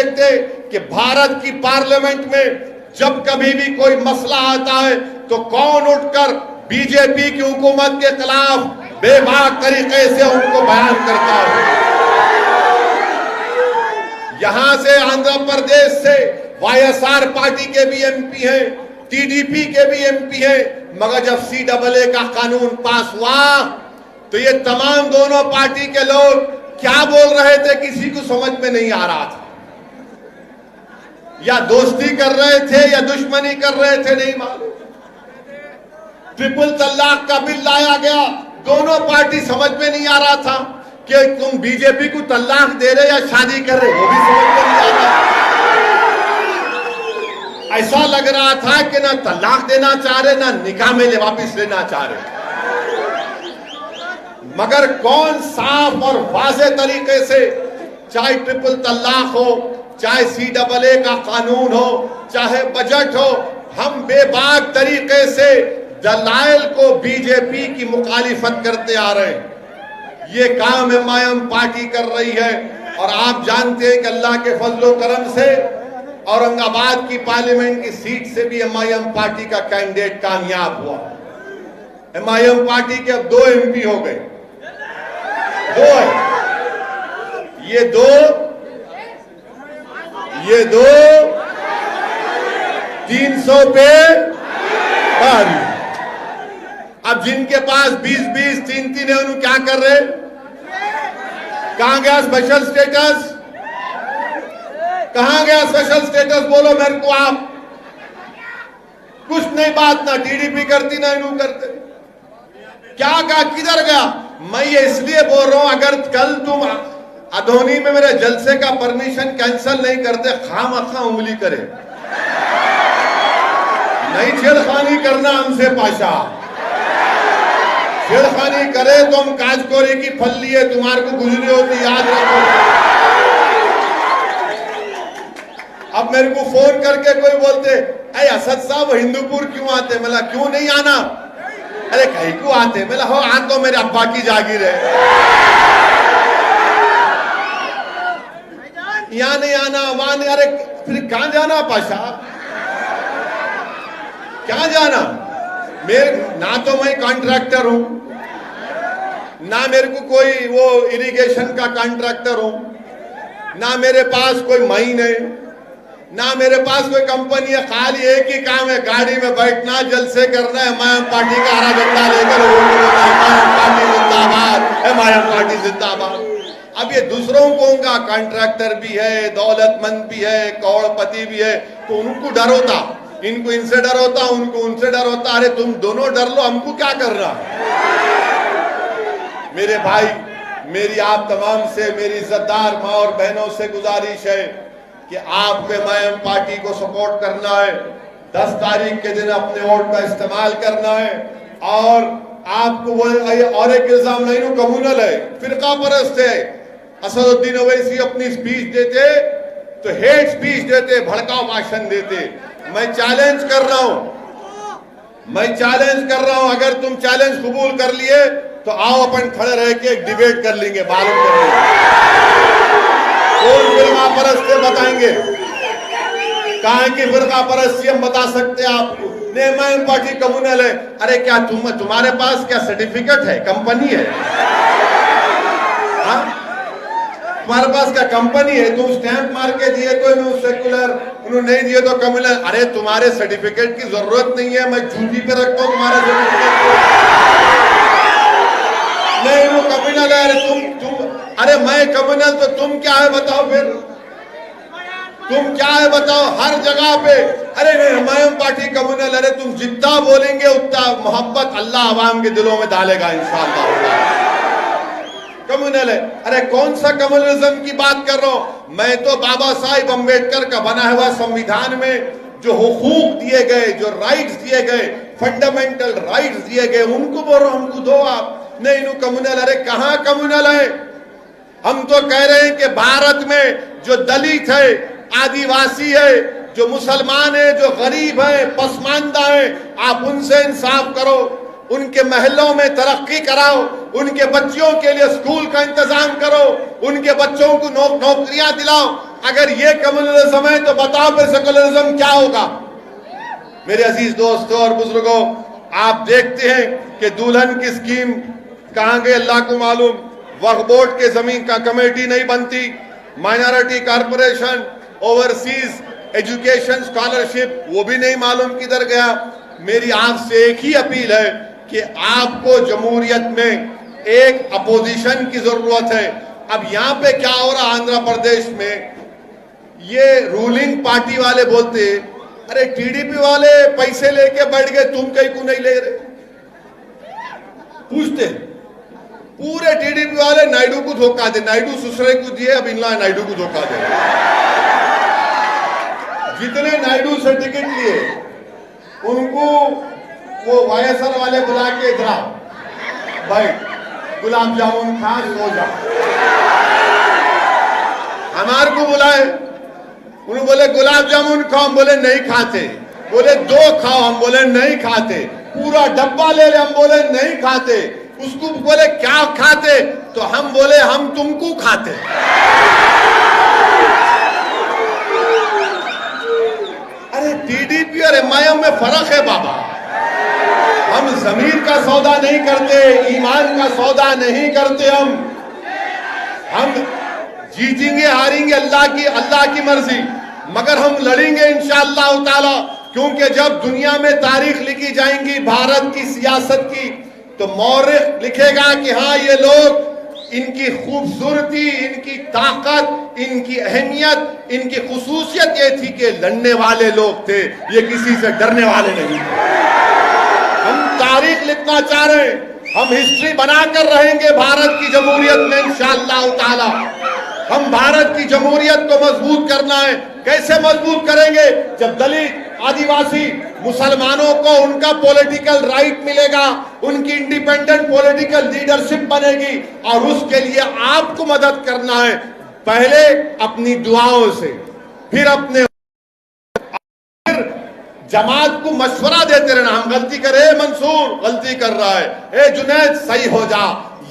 देखते कि भारत की पार्लियामेंट में जब कभी भी कोई मसला आता है तो कौन उठकर बीजेपी की हुकूमत के खिलाफ बेबाक तरीके से उनको बयान करता है। यहां से आंध्र प्रदेश से वाईएसआर पार्टी के भी एमपी हैं, टीडीपी के भी एमपी हैं, मगर जब सीएए का कानून पास हुआ तो ये तमाम दोनों पार्टी के लोग क्या बोल रहे थे किसी को समझ में नहीं आ रहा था। या दोस्ती कर रहे थे या दुश्मनी कर रहे थे नहीं मालूम। ट्रिपल तलाक का बिल लाया गया, दोनों पार्टी समझ में नहीं आ रहा था कि तुम बीजेपी को तलाक दे रहे या शादी कर रहे, वो भी समझ में नहीं आ रहा। ऐसा लग रहा था कि ना तलाक देना चाह रहे ना निकाह में वापिस लेना चाह रहे। मगर कौन साफ और वाज़े तरीके से, चाहे ट्रिपल तलाक हो, चाहे सीएए का कानून हो, चाहे बजट हो, हम बेबाक तरीके से दलाइल को बीजेपी की मुखालिफत करते आ रहे हैं। ये काम एमआईएम पार्टी कर रही है। और आप जानते हैं कि अल्लाह के फजलो करम से औरंगाबाद की पार्लियामेंट की सीट से भी एमआईएम पार्टी का कैंडिडेट कामयाब हुआ। एमआईएम पार्टी के अब 2 एमपी हो गए, 2 है। ये दो 300 पे पारी। अब जिनके पास 20-20, 3-3 है, उन्होंने क्या कर रहे? कहां गया स्पेशल स्टेटस? कहां गया स्पेशल स्टेटस? बोलो मेरे को आप। कुछ नहीं, बात ना टीडीपी करती ना इन्हों करते। क्या कहा, किधर गया? मैं ये इसलिए बोल रहा हूं, अगर कल तुम अधोनी में मेरे जलसे का परमिशन कैंसिल नहीं करते, खामखा उंगली करे। नहीं छेड़खानी करना हमसे पाशा। छेड़खानी करे तो हम काजकोरी की फल्ली है, तुम्हारे को गुजरी होती, याद रखो। अब मेरे को फोन करके कोई बोलते, अरे असद साहब हिंदूपुर क्यों आते? मला क्यों नहीं आना? अरे कहीं क्यों आते? मला हो आ तो मेरे अब्बा की जागीर है, यहाँ नहीं आना, वहां नहीं। अरे फिर कहां जाना पाशा? क्या जाना? मेरे ना तो मैं कॉन्ट्रैक्टर हूं, ना मेरे को कोई वो इरिगेशन का कॉन्ट्रैक्टर हूं, ना मेरे पास कोई माइन है, ना मेरे पास कोई कंपनी है। खाली एक ही काम है, गाड़ी में बैठना, जलसे करना है, एमआईएम पार्टी का हरा झंडा लेकर एमआईएम पार्टी जिंदाबाद, एमआईएम पार्टी जिंदाबाद। अब ये दूसरों को उनका कॉन्ट्रैक्टर भी है, दौलतमंद भी है, करोड़पति भी है, तो उनको डर होता, इनको इनसे डर होता, उनको उनसे डर होता। अरे तुम दोनों डर लो, हमको क्या करना? मेरे भाई, मेरी आप तमाम से, मेरी इज्जतदार माँ और बहनों से गुजारिश है कि आपको एमआईएम पार्टी को सपोर्ट करना है। 10 तारीख के दिन अपने वोट का इस्तेमाल करना है। और आपको वो और एक इल्जाम नहीं, कम्युनल है, फिरका परस्त है। असदुद्दीन ओवैसी अपनी स्पीच देते तो हेट स्पीच देते, भड़काऊ भाषण देते। मैं चैलेंज कर रहा हूं, अगर तुम चैलेंज कबूल कर लिए तो आओ अपन खड़े रह के एक डिबेट कर लेंगे, मालूम कर लेंगे कौन फिरका परस्त है, बताएंगे। कहां की फिरका परस्ती हम बता सकते हैं आपको। एमआईएम पार्टी कम्युनल है। अरे क्या तुम्हारे पास क्या सर्टिफिकेट है? कंपनी है? हाँ, तुम्हारे पास क्या कंपनी है? तुम स्टैंप मार के दिए तो सेकुलर, उन्होंने नहीं दिए तो कम्युनल। अरे तुम्हारे सर्टिफिकेट की जरूरत नहीं है, मैं ड्यूटी पे रखता हूं तुम्हारे सर्टिफिकेट को। नहीं वो कम्युनल है। अरे तुम अरे मैं कम्युनल तो तुम क्या है बताओ? फिर तुम क्या है बताओ? हर जगह पे अरे नहीं एमआईएम पार्टी कम्युनल। अरे तुम जितना बोलेंगे उतना मोहब्बत अल्लाह आवाम के दिलों में डालेगा इंशाअल्लाह। कम्युनल है। अरे कौन सा कम्युनलिज्म की बात कर रहा हूं मैं? तो बाबा साहिब अम्बेडकर का बना हुआ संविधान में जो हुकूक दिए गए, जो राइट्स दिए गए, फंडामेंटल राइट्स दिए गए, उनको बोल रहा हूं हमको दो आप। नहीं कम्युनल। अरे कहां कम्युनल है? हम तो कह रहे हैं कि भारत में जो दलित है, आदिवासी है, जो मुसलमान है, जो गरीब है, पसमानदा है, आप उनसे इंसाफ करो, उनके महलों में तरक्की कराओ, उनके बच्चों के लिए स्कूल का इंतजाम करो, उनके बच्चों को नौकरियां दिलाओ, अगर ये कम्युनलिज्म है तो बताओ फिर सेकुलरिज्म क्या होगा। मेरे अजीज दोस्तों और बुजुर्गों, आप देखते हैं कि दुल्हन की स्कीम कहां गई अल्लाह को मालूम। वक्फ बोर्ड के जमीन का कमेटी नहीं बनती, minority corporation, overseas education scholarship वो भी नहीं मालूम किधर गया। मेरी आपसे एक ही अपील है कि आपको जमहूरियत में एक अपोजिशन की जरूरत है। अब यहां पे क्या हो रहा आंध्र प्रदेश में, ये रूलिंग पार्टी वाले बोलते अरे टीडीपी वाले पैसे लेके बैठ गए, तुम कहीं को नहीं ले रहे। पूछते पूरे टीडीपी वाले नायडू को धोखा दे, नायडू सुसरे को दिए, अब इनला नायडू को धोखा दे। जितने नायडू से टिकट लिए उनको वो वाईएसआर वाले बुला के इधर भाई गुलाब जामुन खा सो जा। हमारे को बुलाए, उन्होंने बोले गुलाब जामुन खाओ, हम बोले नहीं खाते। बोले 2 खाओ, हम बोले नहीं खाते। पूरा डब्बा ले ले, हम बोले नहीं खाते। उसको बोले क्या खाते, तो हम बोले हम तुमको खाते। अरे टीडीपी और एमआईएम में फर्क है बाबा। हम जमीर का सौदा नहीं करते, ईमान का सौदा नहीं करते। हम जीतेंगे हारेंगे अल्लाह की मर्जी, मगर हम लड़ेंगे इंशाअल्लाह ताला। क्योंकि जब दुनिया में तारीख लिखी जाएंगी भारत की सियासत की, तो मौरिख लिखेगा कि हाँ ये लोग, इनकी खूबसूरती, इनकी ताकत, इनकी अहमियत, इनकी खुसूसियत ये थी कि लड़ने वाले लोग थे, ये किसी से डरने वाले नहीं थे। हम तारीख लिखना चाह रहे हैं, हम हिस्ट्री बनाकर रहेंगे भारत की जमहूरियत में इंशाअल्लाह ताला। हम भारत की जमहूरियत को मजबूत करना है। कैसे मजबूत करेंगे? जब दलित, आदिवासी, मुसलमानों को उनका पॉलिटिकल राइट मिलेगा, उनकी इंडिपेंडेंट पॉलिटिकल लीडरशिप बनेगी। और उसके लिए आपको मदद करना है, पहले अपनी दुआओं से, फिर अपने जमात को मशवरा देते रहना। हम गलती करे, मंसूर गलती कर रहा है, ए जुनैद सही हो जा,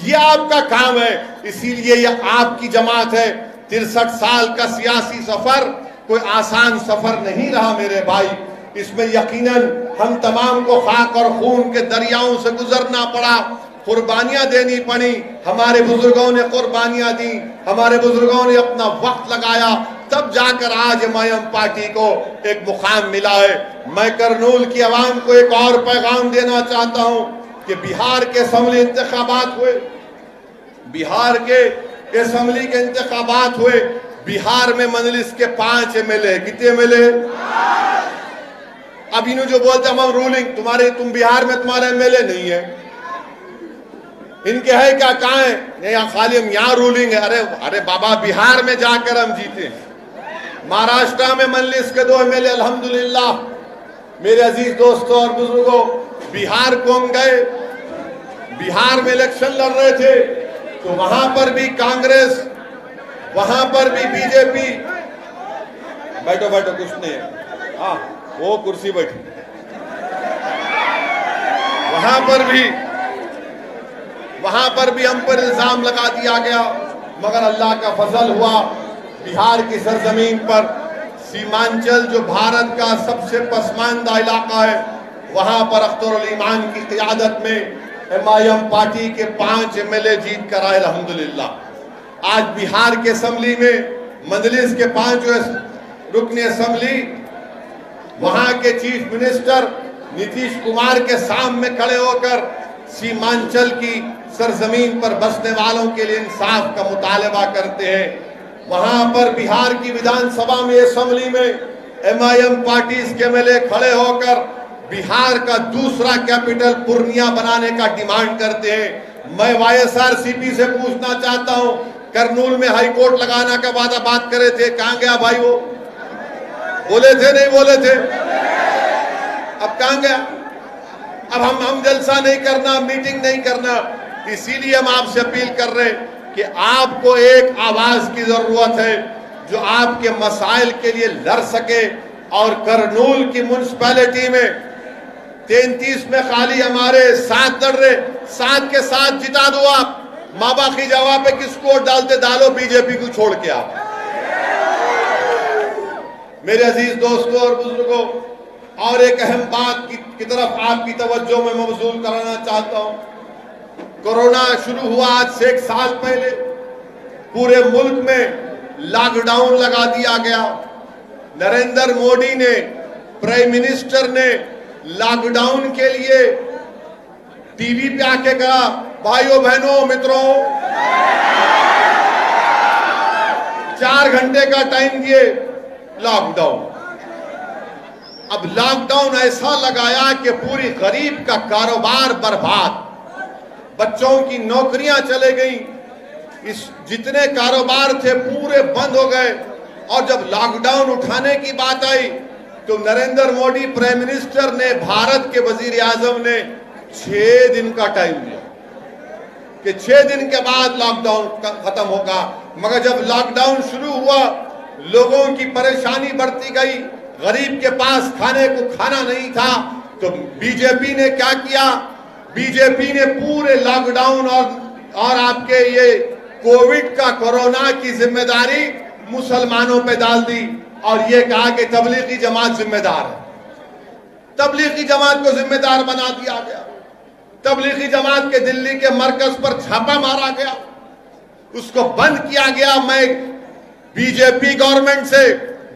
ये आपका काम है। इसीलिए ये आपकी जमात है। 63 साल का सियासी सफर कोई आसान सफर नहीं रहा मेरे भाई। इसमें यकीनन हम तमाम को खाक और खून के दरियाओं से गुजरना पड़ा, कुर्बानियां देनी पड़ी। हमारे बुजुर्गों ने कुर्बानियां दी, हमारे बुजुर्गों ने अपना वक्त लगाया, तब जाकर आज एमआईएम पार्टी को एक मुकाम मिला है। मैं करनूल की आवाम को एक और पैगाम देना चाहता हूं कि बिहार के असेंबली इंतखाबात हुए, बिहार के असेंबली के इंतखाबात हुए। बिहार में मजलिस के 5 एमएलए, कितने एमएलए? अब इन्हों जो बोलते हम रूलिंग, तुम बिहार में तुम्हारा एमएलए नहीं है, इनके है क्या, कहां है? नहीं, खाली हम यहाँ रूलिंग है। अरे बाबा, बिहार में जाकर हम जीते हैं। महाराष्ट्र में मजलिस के 2 एमएलए अल्हम्दुलिल्लाह। मेरे अजीज दोस्तों और बुजुर्गों, बिहार को हम गए, बिहार में इलेक्शन लड़ रहे थे, तो वहां पर भी कांग्रेस, वहां पर भी बीजेपी। बैठो बैठो, कुछ नहीं है, हाँ वो कुर्सी बैठी। वहां पर भी हम पर इल्जाम लगा दिया गया, मगर अल्लाह का फजल हुआ। बिहार की सरजमीन पर सीमांचल, जो भारत का सबसे पसमानदा इलाका है, वहां पर अख्तरुल ईमान की क़ियादत में एमआईएम पार्टी के 5 एमएलए जीत कर आए अल्हम्दुलिल्लाह। आज बिहार के असेंबली में मजलिस के 5 रुकनी असेंबली, वहां के चीफ मिनिस्टर नीतीश कुमार के सामने खड़े होकर सीमांचल की सरजमीन पर बसने वालों के लिए इंसाफ का मुतालबा करते हैं। वहां पर बिहार की विधानसभा में, असेंबली में एमआईएम पार्टी के एमएलए खड़े होकर बिहार का दूसरा कैपिटल पूर्णिया बनाने का डिमांड करते हैं। मैं वाईएसआरसीपी से पूछना चाहता हूं, करनूल में हाईकोर्ट लगाने का वादा बात करे थे, कहां गया भाई? वो बोले थे, नहीं बोले थे? अब कहां गया? अब हम जलसा नहीं करना, मीटिंग नहीं करना। इसीलिए हम आपसे अपील कर रहे हैं कि आपको एक आवाज की जरूरत है जो आपके मसाइल के लिए लड़ सके। और करनूल की म्युनिसिपैलिटी में 33 में खाली हमारे 7 लड़ रहे, 7 के 7 जिता दो आप। माँ बाप की जगह पे किसको डालते, डालो बीजेपी को छोड़ के आप। मेरे अजीज दोस्तों और बुजुर्गों, और एक अहम बात की तरफ आपकी तवज्जो में मबजूल कराना चाहता हूं। कोरोना शुरू हुआ आज से 1 साल पहले, पूरे मुल्क में लॉकडाउन लगा दिया गया। नरेंद्र मोदी ने, प्राइम मिनिस्टर ने लॉकडाउन के लिए टीवी पे आके कहा, भाइयों बहनों मित्रों 4 घंटे का टाइम दिए लॉकडाउन। अब लॉकडाउन ऐसा लगाया कि पूरी गरीब का कारोबार बर्बाद, बच्चों की नौकरियां चले गई, इस जितने कारोबार थे पूरे बंद हो गए। और जब लॉकडाउन उठाने की बात आई तो नरेंद्र मोदी प्राइम मिनिस्टर ने, भारत के वजीर आजम ने 6 दिन का टाइम दिया कि 6 दिन के बाद लॉकडाउन खत्म होगा। मगर जब लॉकडाउन शुरू हुआ, लोगों की परेशानी बढ़ती गई, गरीब के पास खाने को खाना नहीं था, तो बीजेपी ने क्या किया? बीजेपी ने पूरे लॉकडाउन और आपके ये कोविड का, कोरोना की जिम्मेदारी मुसलमानों पे डाल दी और ये कहा कि तबलीगी जमात जिम्मेदार है। तबलीगी जमात को जिम्मेदार बना दिया गया। तबलीगी जमात के दिल्ली के मरकज पर छापा मारा गया, उसको बंद किया गया। मैं बीजेपी गवर्नमेंट से,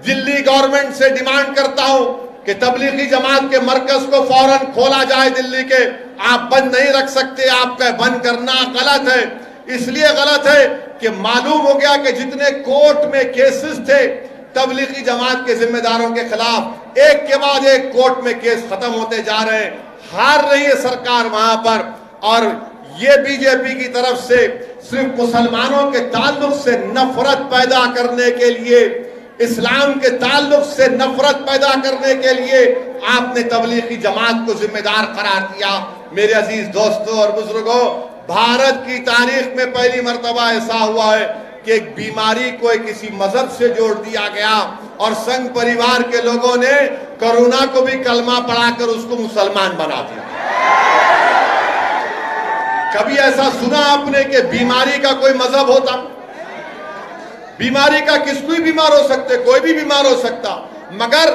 दिल्ली गवर्नमेंट से डिमांड करता हूं कि तबलीगी जमात के मरकज को फौरन खोला जाए दिल्ली के। आप बंद नहीं रख सकते, आपका बंद करना गलत है। इसलिए गलत है कि मालूम हो गया कि जितने कोर्ट में केसेस थे तबलीगी जमात के जिम्मेदारों के खिलाफ, एक के बाद एक कोर्ट में केस खत्म होते जा रहे हैं। हार रही है सरकार वहां पर, और ये बीजेपी की तरफ से सिर्फ मुसलमानों के ताल्लुक से नफरत पैदा करने के लिए, इस्लाम के ताल्लुक से नफरत पैदा करने के लिए आपने तबलीगी जमात को जिम्मेदार करार दिया। मेरे अजीज दोस्तों और बुजुर्गों, भारत की तारीख में पहली मर्तबा ऐसा हुआ है कि एक बीमारी को किसी मजहब से जोड़ दिया गया और संघ परिवार के लोगों ने कोरोना को भी कलमा पढ़ाकर उसको मुसलमान बना दिया। कभी ऐसा सुना आपने कि बीमारी का कोई मजहब होता? बीमारी का किसको भी बीमार हो सकते, कोई भी बीमार हो सकता, मगर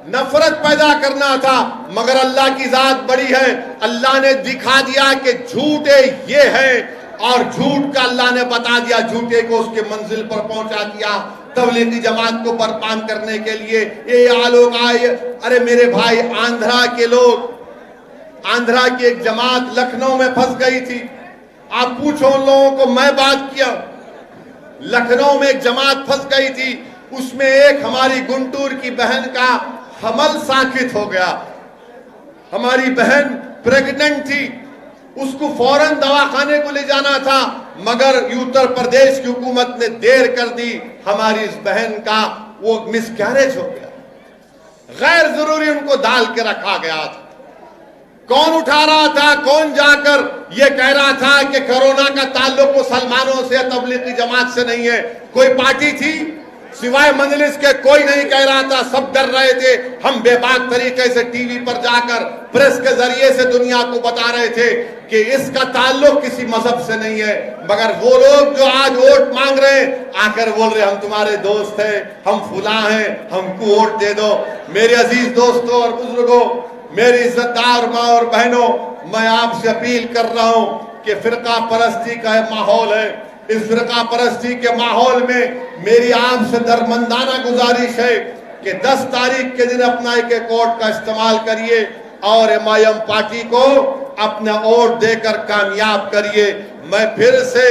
नफरत पैदा करना था। मगर अल्लाह की जात बड़ी है, अल्लाह ने दिखा दिया कि झूठे ये हैं और झूठ का अल्लाह ने बता दिया, झूठे को उसके मंजिल पर पहुंचा दिया। तबलीगी जमात को बर्बाद करने के लिए ये लोग आए। अरे मेरे भाई, आंध्रा के लोग, आंध्रा की एक जमात लखनऊ में फंस गई थी। आप पूछो उन लोगों को, मैं बात किया, लखनऊ में एक जमात फंस गई थी, उसमें एक हमारी गुंटूर की बहन का हमल साकित हो गया। हमारी बहन प्रेग्नेंट थी, उसको फौरन दवाखाने को ले जाना था, मगर उत्तर प्रदेश की हुकूमत ने देर कर दी। हमारी इस बहन का वो मिसकैरेज हो गया, गैर जरूरी उनको डाल के रखा गया था। कौन उठा रहा था? कौन जाकर ये कह रहा था कि कोरोना का ताल्लुक मुसलमानों से, तबलीगी जमात से नहीं है? कोई पार्टी थी सिवाय मजलिस के? कोई नहीं कह रहा था, सब डर रहे थे। हम बेबाक तरीके से टीवी पर जाकर प्रेस के जरिए से दुनिया को बता रहे थे कि इसका ताल्लुक किसी मजहब से नहीं है। मगर वो लोग जो आज वोट मांग रहे हैं, आकर बोल रहे हम तुम्हारे दोस्त हैं, हम फुला हैं, हमको वोट दे दो। मेरे अजीज दोस्तों और बुजुर्गों, मेरी इज्जतदार माँ और बहनों, मैं आपसे अपील कर रहा हूं कि फिरका परस्ती का माहौल है। इस फिरका परस्ती के माहौल में मेरी आपसे दरमंदाना गुजारिश है कि 10 तारीख के दिन अपना एक वोट का इस्तेमाल करिए और MIM पार्टी को अपना वोट देकर कामयाब करिए। मैं फिर से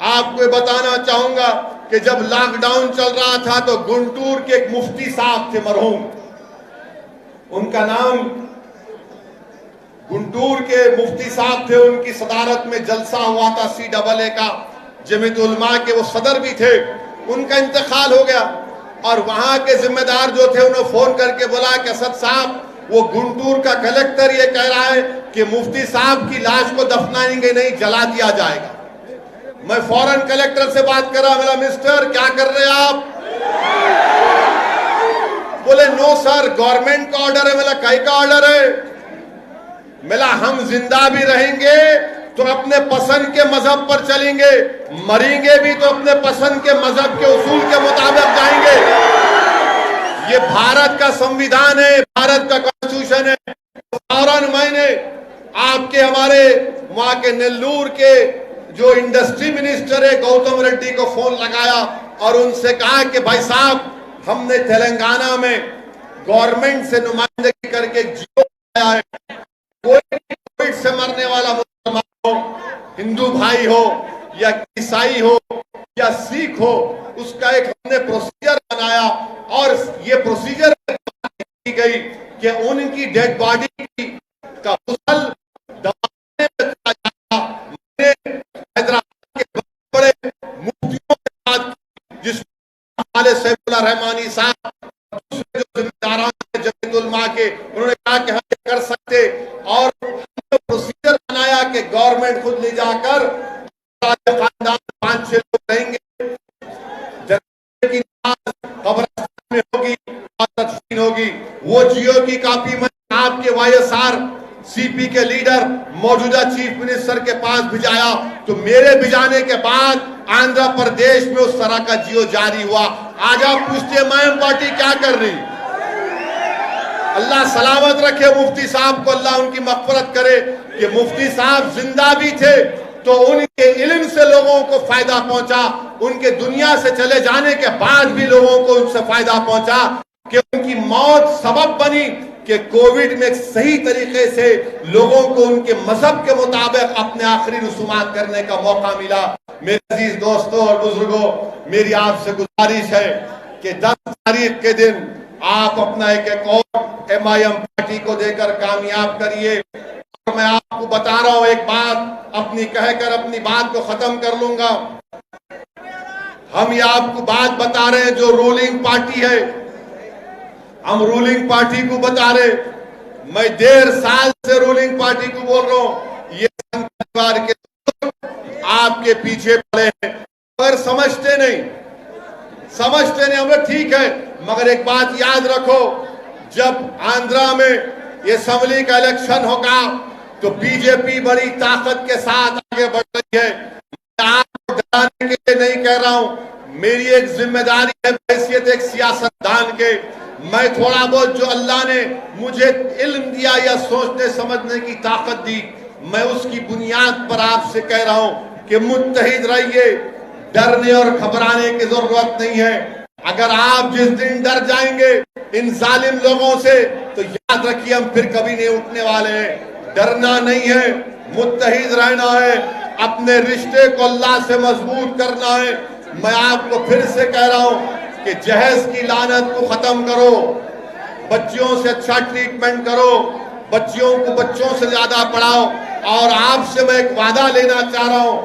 आपको बताना चाहूंगा कि जब लॉकडाउन चल रहा था तो गुंटूर के एक मुफ्ती साहब थे, मरहूम, उनका नाम गुंटूर के मुफ्ती साहब थे, उनकी सदारत में जलसा हुआ था CAA का, जमीयत उलमा के वो सदर भी थे। उनका इंतकाल हो गया और वहां के जिम्मेदार जो थे उन्होंने फोन करके बोला कि असद साहब, वो गुंटूर का कलेक्टर ये कह रहा है कि मुफ्ती साहब की लाश को दफनाएंगे नहीं, जला दिया जाएगा। मैं फौरन कलेक्टर से बात कर रहा, मेरा मिस्टर क्या कर रहे हैं आप? बोले नो सर, गवर्नमेंट का ऑर्डर है। मेरा कई का ऑर्डर है? मिला हम जिंदा भी रहेंगे तो अपने पसंद के मजहब पर चलेंगे, मरेंगे भी तो अपने पसंद के मजहब के उसूल के मुताबिक जाएंगे। भारत का संविधान है, भारत का कॉन्स्टिट्यूशन है। फौरन मैंने आपके हमारे वहां के नेल्लूर के जो इंडस्ट्री मिनिस्टर है गौतम रेड्डी को फोन लगाया और उनसे कहा कि भाई साहब, हमने तेलंगाना में गवर्नमेंट से नुमाइंदगी करके जियो आया है, कोई कोविड से मरने वाला मुसलमान हो, हिंदू भाई हो या ईसाई हो या सिख हो, उसका एक हमने प्रोसीजर बनाया और ये प्रोसीजर की गई कि उनकी डेड बॉडी का गुसल दबाने में किया जाएगा। मैंने हैदराबाद के बड़े मुफ्तियों के साथ, जिसमें सैफुल्लाह रहमानी साहब, दूसरे जो जिम्मेदारान हैं जमीयत उलमा के, उन्होंने कहा कि हम ये कर सकते और हमने प्रोसीजर बनाया कि गवर्नमेंट खुद ले जाकर खानदान 5-6 लोग रहेंगे, कब्रिस्तान में होगी और तदफीन होगी। वो जियो की कॉपी में आपके वाईएसआर सीपी के लीडर मौजूदा चीफ मिनिस्टर के पास भिजाया, तो मेरे भिजाने के बाद आंध्र प्रदेश में उस तरह का जियो जारी हुआ। आज आप पूछते मायम पार्टी क्या कर रही? अल्लाह सलामत रखे मुफ्ती साहब को, अल्लाह उनकी मग़फ़िरत करे कि मुफ्ती साहब जिंदा भी थे तो उनके इल्म से लोगों को फायदा पहुंचा, उनके दुनिया से चले जाने के बाद भी लोगों को उनसे फायदा पहुंचा, कि उनकी मौत सबब बनी कि कोविड में सही तरीके से लोगों को उनके मजहब के मुताबिक अपने आखिरी रसूमात करने का मौका मिला। मेरे अजीज दोस्तों और बुजुर्गों, मेरी आपसे गुजारिश है कि 10 तारीख के दिन आप अपना एक और MIM पार्टी को देकर कामयाब करिए। और मैं आपको बता रहा हूं एक बात, अपनी कहकर अपनी बात को खत्म कर लूंगा। हम ये आपको बात बता रहे हैं, जो रूलिंग पार्टी है, हम रूलिंग पार्टी को बता रहे। मैं 1.5 साल से रूलिंग पार्टी को बोल रहा हूं, ये संघ परिवार के आपके पीछे पड़े हैं, पर समझते नहीं। हमें ठीक है, मगर एक बात याद रखो, जब आंध्रा में ये असेंबली का इलेक्शन होगा तो बीजेपी बड़ी ताकत के साथ आगे बढ़ रही है। मैं आपको डराने के लिए नहीं कह रहा हूं, मेरी एक जिम्मेदारी है हैसियत एक सियासतदान के। मैं थोड़ा बहुत जो अल्लाह ने मुझे इल्म दिया या सोचने समझने की ताकत दी, मैं उसकी बुनियाद पर आपसे कह रहा हूं कि मुत्तहिद रहिए, डरने और घबराने की जरूरत नहीं है। अगर आप जिस दिन डर जाएंगे इन जालिम लोगों से, तो याद रखिए हम फिर कभी नहीं उठने वाले हैं। डरना नहीं है, मुत्तहिद रहना है, अपने रिश्ते को अल्लाह से मजबूत करना है। मैं आपको फिर से कह रहा हूं कि जहेज की लानत को खत्म करो, बच्चियों से अच्छा ट्रीटमेंट करो, बच्चियों को बच्चों से ज्यादा पढ़ाओ। और आपसे मैं एक वादा लेना चाह रहा हूं,